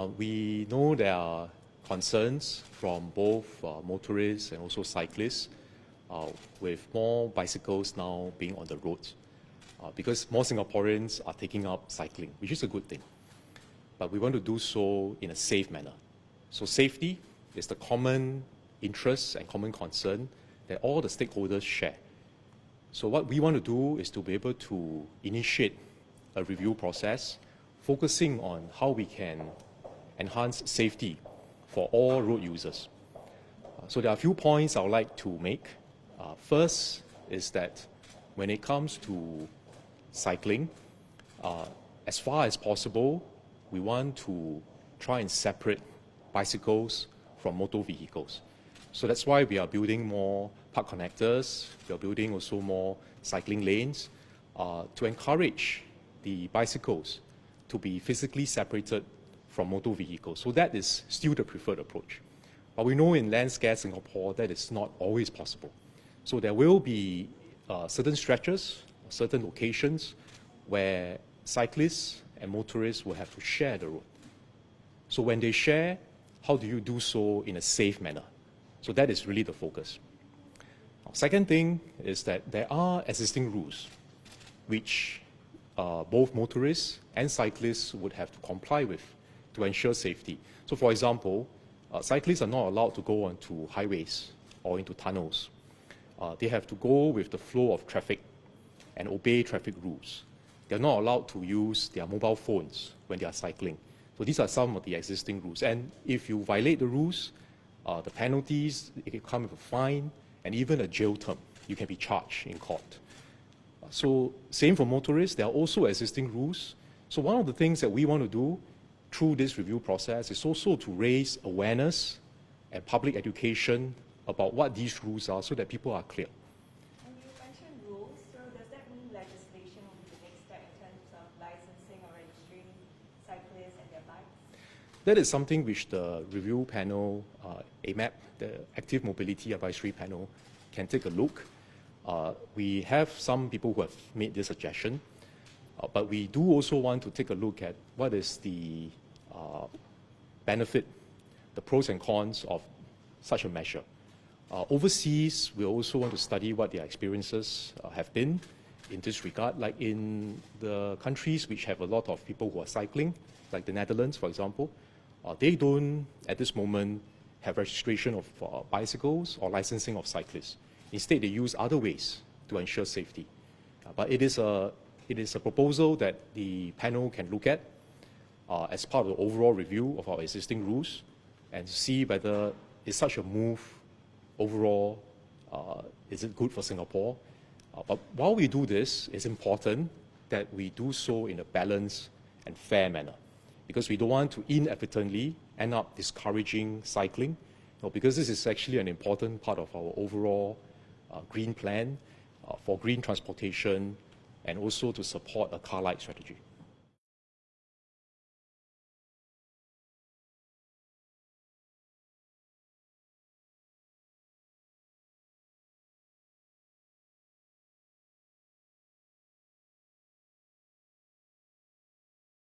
We know there are concerns from both motorists and also cyclists with more bicycles now being on the roads because more Singaporeans are taking up cycling, which is a good thing. But we want to do so in a safe manner. So safety is the common interest and common concern that all the stakeholders share. So what we want to do is to be able to initiate a review process focusing on how we can enhance safety for all road users. So there are a few points I would like to make. First is that when it comes to cycling, as far as possible, we want to try and separate bicycles from motor vehicles. So that's why we are building more park connectors, we are building also more cycling lanes to encourage the bicycles to be physically separated from motor vehicles. So that is still the preferred approach. But we know in land-scarce Singapore that is not always possible. So there will be certain stretches, certain locations where cyclists and motorists will have to share the road. So when they share, how do you do so in a safe manner? So that is really the focus. Second thing is that there are existing rules which both motorists and cyclists would have to comply with to ensure safety. So for example, cyclists are not allowed to go onto highways or into tunnels. They have to go with the flow of traffic and obey traffic rules. They're not allowed to use their mobile phones when they are cycling. So these are some of the existing rules. And if you violate the rules, the penalties, it can come with a fine and even a jail term. You can be charged in court. So same for motorists, there are also existing rules. So one of the things that we want to do through this review process is also to raise awareness and public education about what these rules are so that people are clear. And you mentioned rules, so does that mean legislation will be the next step in terms of licensing or registering cyclists and their bikes? That is something which the review panel, AMAP, the Active Mobility Advisory Panel, can take a look. We have some people who have made this suggestion, but we do also want to take a look at what is the benefit, the pros and cons of such a measure. Overseas, we also want to study what their experiences have been in this regard, like in the countries which have a lot of people who are cycling, like the Netherlands, for example. They don't, at this moment, have registration of bicycles or licensing of cyclists. Instead, they use other ways to ensure safety. But it is a proposal that the panel can look at as part of the overall review of our existing rules and see whether is such a move overall, is it good for Singapore? But while we do this, it's important that we do so in a balanced and fair manner, because we don't want to inadvertently end up discouraging cycling, because this is actually an important part of our overall green plan for green transportation and also to support a car-light strategy.